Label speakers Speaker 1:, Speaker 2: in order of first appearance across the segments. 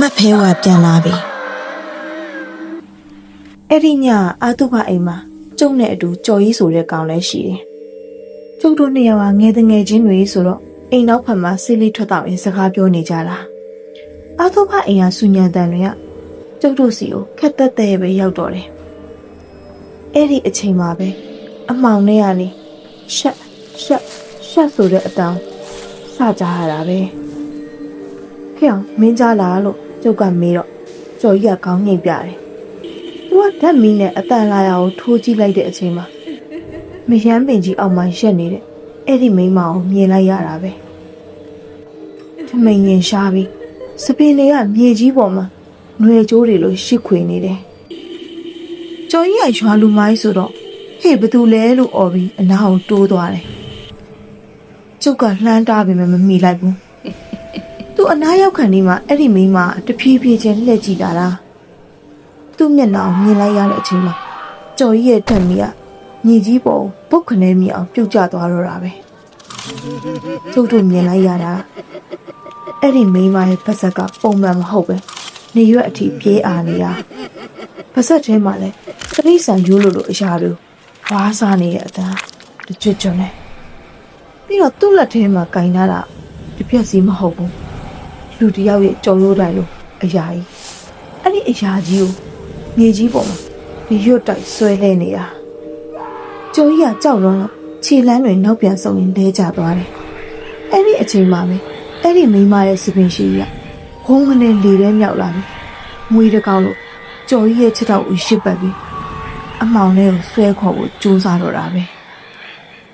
Speaker 1: မတ်ဖဲဝါပြန်လာပြီအဲ့ဒီညအာတုဘအိမ်မှာကျုပ်နဲ့အတူကြော်ကြီးဆိုတဲ့ကောင်လည်းရှိတယ်ကျုပ်တို့နှစ်ယောက်ကငယ်ငယ်ချင်းတွေဆိုတော့အိမ်နောက်ဖက်မှာဆေးလေးထွက်တော့ရင်စကားပြောနေကြတာအာတုဘအိမ်ကဆူညံတန်တွေကကျုပ်တို့စီကိုခက်တက်တဲ့ပဲရောက်တော့တယ်အဲ့ဒီအချိန်မှာပဲအမှောင်ထဲကနေရှက်ဆိုတဲ့အတောင်စကြရတာပဲခေအောင်မင်းကြားလာလို့ကျုပ်ကမေးတော့ကျော်ကြီးကခေါင်းငိတ်ပြတယ်သူကဓာတ်မီးနဲ့အတန်လာရကိုထိုးကြည့်လိုက်တဲ့အချိန်မှာမယမ်းပင်ကြီးအောက်မှာရက်နေတဲ့အဲ့ဒီမိန်းမကိုမြင်လိုက်ရတာပဲထမိန်ရင်ရှားပြီးစပင်တွေကမြေကြီးပေါ်မှာຫນွေကြိုးတွေလိုရှစ်ခွေနေတယ်ကျော်ကြီးကရွာလူမိုင်းဆိုတော့ဟေ့ဘသူလဲလို့អော်ပြီးအနားကိုတိုးသွားတယ်ကျုပ်ကလှမ်းတားပေမဲ့မမိလိုက်ဘူးသူအနားရောက်ခံနေမှာအဲ့ဒီမိန်းမတဖြည်းဖြည်းချင်းလှည့်ကြည့်လာတာသူ့မျက်နှာကိုမြင်လိုက်ရတဲ့အချိန်မှာကျော်ကြီးရဲ့တက်မီကညီကြီးပေါ်ပုတ်ခနဲမြအောင်ပြုတ်ကျသွားတော့တာပဲကျုပ်တို့မြင်လိုက်ရတာအဲ့ဒီမိန်းမရဲ့ဖက်ဆက်ကပုံမှန်မဟုတ်ပဲနေရွက်အထိပြေးအားနေတာဖက်ဆက်ထဲမှာလည်းသတိဆန်ရိုးလိုအရာတွေဝါးစားနေတဲ့အတန်းတကြွကြွနဲ့ပြီးတော့သူ့လက်ထဲမှာကင်ထားတာတစ်ပြက်စီမဟုတ်ဘူးလူတယောက်ရဲ့ကြော်ရိုးတိုင်းလိုအရာကြီးအဲ့ဒီအရာကြီးကိုမြေကြီးပေါ်မှာဒီရွတ်တိုက်ဆွဲလဲနေတာကျော်ကြီးကကြောက်လုံးလို့ခြေလမ်းတွေနောက်ပြန်ဆုံရင်လဲကျသွားတယ်အဲ့ဒီအချိန်မှာပဲအဲ့ဒီမိန်းမရဲ့စပင်ရှိကြီးကဝုန်းကနေလေထဲမြောက်လာပြီမွေးတကောက်လို့ကျော်ကြီးရဲ့ခြေထောက်ကိုရှစ်ပတ်ပြီးအမောင်လေးကိုဆွဲခေါ်ဖို့ကြိုးစားတော့တာပဲ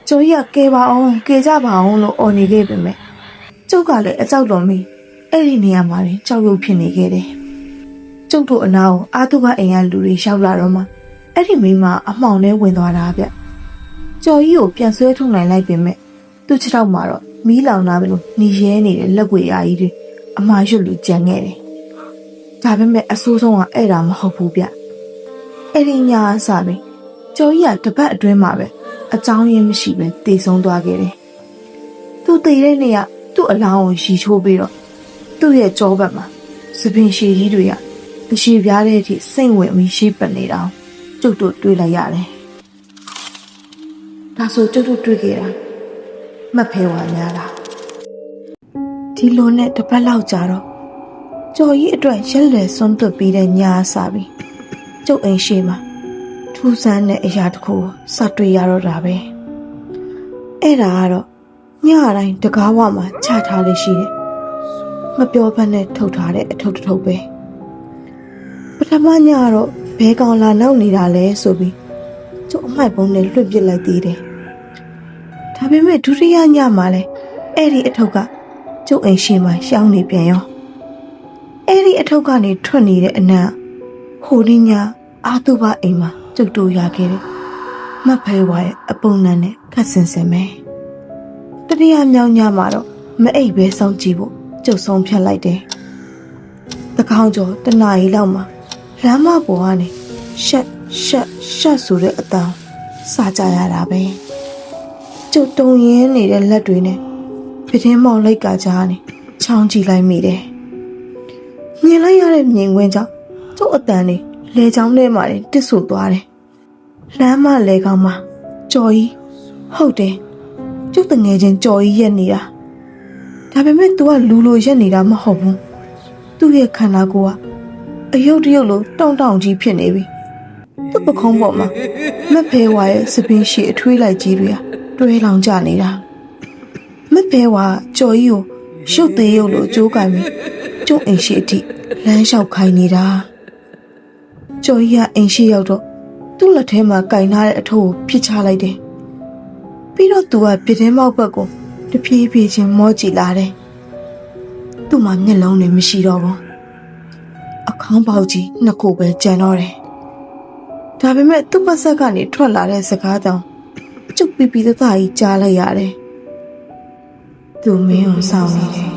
Speaker 1: ကျော်ကြီးကကဲပါအောင်ကဲကြပါအောင်လို့အော်နေခဲ့ပေမဲ့ကျုပ်ကလည်းအကြောက်တော်မီအဲ့ဒီနေရာမှာကြောက်ရွံ့ဖြစ်နေခဲ့တယ်ကျုပ်တို့အနာကိုအာတုဘအိမ်ကလူတွေရောက်လာတော့မှအဲ့ဒီမိန်းမအမှောင်ထဲဝင်သွားတာဗျကျော်ကြီးကိုပြန်ဆွဲထုတ်နိုင်လိုက်ပေမဲ့သူ့ခြေထောက်မှာတော့မီးလောင်လာပြီလို့หนีရဲနေတဲ့လက်ွေအားကြီးတွေအမာရွတ်လူကြံခဲ့တယ်ဒါပေမဲ့အဆိုးဆုံးကအဲ့ဒါမဟုတ်ဘူးဗျအဲ့ဒီညအစားပဲကျော်ကြီးကတပတ်အတွင်းမှာပဲအကြောင်းရင်းမရှိပဲတည်ဆုံးသွားခဲ့တယ်သူတည်တဲ့နေ့ကသူ့အလောင်းကိုရီချိုးပြီးတော့သူ့ရဲ့ကြောဘက်မှာစပင်ရှည်ကြီးတွေကအရှိပြားတဲ့အထိစိတ်ဝင်ပြီးရှိပတ်နေတာကျုပ်တို့တွေးလိုက်ရတယ်ဒါဆိုကျုပ်တို့တွေးခဲ့တာမှတ်ဖဲဝါများလားဒီလိုနဲ့တပတ်လောက်ကြာတော့ကျော်ကြီးအတွက်ရက်လွယ်စွန့်သွတ်ပြီးတဲ့ညအစားပြီးကျုပ်အိမ်ရှိမှာထူးဆန်းတဲ့အရာတစ်ခုစတွေ့ရတော့တာပဲအဲ့ဒါကတော့ညတိုင်းတကားဝမှာချထားလေးရှိတယ်မပြောဘဲနဲ့ထုတ်ထားတဲ့အထုပ်တစ်ထုပ်ပဲပထမညကတော့ဘဲကောင်လာနောက်နေတာလဲဆိုပြီးကျုပ်အမိုက်ပုံးနဲ့လွှတ်ပစ်လိုက်သေးတယ်ဒါပေမဲ့ဒုတိယညမှာလဲအဲ့ဒီအထုပ်ကကျုပ်အိမ်ရှိမှာရှောင်းနေပြန်ရောအဲ့ဒီအထုပ်ကနေထွက်နေတဲ့အနံ့ဟိုဒီညအာတုဘအိမ်မှာကျုပ်တို့ရခဲ့တယ်မတ်ဖဲဝါရဲ့အပုံနှံနဲ့ခက်ဆင်ဆင်ပဲတတိယမြောက်ညမှာတော့မအိပ်ပဲစောင့်ကြည့်ဖို့ကျုပ်ဆုံးဖြတ်လိုက်တယ်တကောင်းကျော်တနာရီလောက်မှာလမ်းမပေါ်ကနေရှက်ဆိုတဲ့အတန်းစကြရတာပဲကျုပ်တုံရင်းနေတဲ့လက်တွေနဲ့ပြတင်းမောင်လိုက်ကကြားနေချောင်းကြည့်လိုက်မိတယ်မြင်လိုက်ရတဲ့မြင်ကွင်းကြောင့်ကျုပ်အတန်းနေလေချောင်းထဲမှာတစ်ဆူသွားတယ်လမ်းမလေကောင်းမှာကြော်ကြီးဟုတ်တယ်ကျုပ်တငယ်ချင်းကြော်ကြီးရက်နေတာဒါပေမဲ့ तू ကလူလိုရက်နေတာမဟုတ်ဘူးသူ့ရဲ့ခန္ဓာကိုယ်ကအယုတ်တရုတ်လိုတောင့်ကြီးဖြစ်နေပြီသူ့ပခုံးပေါ်မှာမက်ဖဲဝါရဲ့စပင်းရှိအထွေးလိုက်ကြီးတွေကတွဲလောင်ကျနေတာမက်ဖဲဝါကြော်ကြီးကိုရုပ်သေးရုပ်လိုကြိုးကင်ပြီးကျုံအိမ်ရှိအထိလမ်းလျှောက်ခိုင်းနေတာကျော်ကြီးကအိမ်ရှိရောက်တော့သူ့လက်ထဲမှာကင်ထားတဲ့အထုပ်ကိုပြစ်ချလိုက်တယ်ပြီးတော့သူကပြတင်းမောက်ဘက်ကိုတဖြည်းဖြည်းချင်းမောကြည့်လာတယ်သူ့မှာမျက်လုံးတွေမရှိတော့ဘူးအခေါင်းပေါက်ကြီးနှစ်ခုပဲကျန်တော့တယ်ဒါပေမဲ့သူ့ပါးစပ်ကနေထွက်လာတဲ့စကားကြောင့်ကျုပ်ပြီးသားကြီးကြားလိုက်ရတယ်သူမင်းကိုစောင့်နေတယ်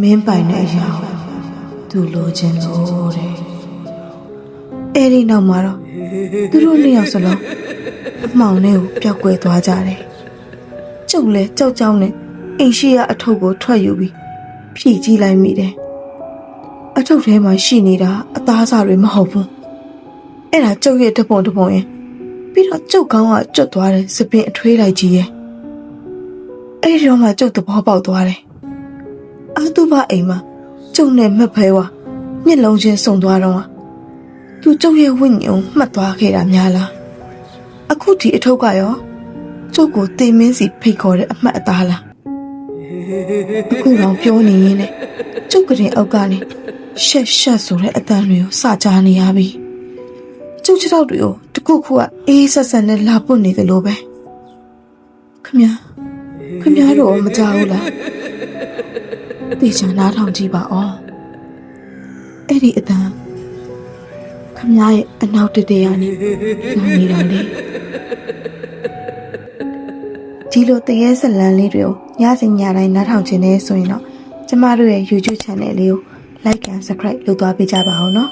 Speaker 1: မင်းပိုင်တဲ့အရာကိုသူလိုချင်လို့တဲ့အဲ့ဒီနောက်မှာတော့သူတို့နှစ်ယောက်စလုံးအမှောင်ထဲကိုပျောက်ကွယ်သွားကြတယ်ကျုပ်လည်းကြောက်ကြောက်နဲ့အိမ်ရှိရအထုပ်ကိုထွက်ယူပြီးဖြည့်ကြည့်လိုက်မိတယ် အထုပ်ထဲမှာရှိနေတာအသားစားတွေမဟုတ်ဘူးအဲ့ဒါကျုပ်ရဲ့တပုံရင်ပြီးတော့ကျုပ်ကောင်းကကျွတ်သွားတဲ့စပင်အထွေးလိုက်ကြီးရဲ့အဲ့ဒီတော့မှကျုပ်သဘောပေါက်သွားတယ်အာတုဘအိမ်မှာကျုပ်နဲ့မက်ဖဲဝါမျက်လုံးချင်းစုံသွားတော့သူကျုပ်ရဲ့ဝိညာဉ်ကိုမှတ်သွားခဲ့တာများလားအခုဒီအထုပ်ကရောကျုပ်ကိုတေမင်းစီဖိတ်ခေါ်တဲ့အမှတ်အသားလားအခုတော့ပြောနေရင်းနဲ့ကျုပ်ကရင်အောက်ကနေရှက်ဆိုတဲ့အတန်တွေကိုစကြားနေရပြီကျုပ်ခြေထောက်တွေကိုတခုခုကအေးဆက်ဆက်နဲ့လာပွတ်နေတယ်လို့ပဲခမရတော့မကြောက်ဘူးလားတေချာနားထောင်ကြည့်ပါအောင်အဲ့ဒီအတန်ခမရဲ့အနောက်တတရနေလာနေတာလေဒီလိုတရေဇလန်းလေးတွေကိုညစဉ်ညတိုင်းနားထောင်ခြင်းနဲ့ဆိုရင်တော့ကျမတို့ရဲ့ YouTube channel လေးကို like and subscribe လုပ်သွားပေးကြပါဦးနော်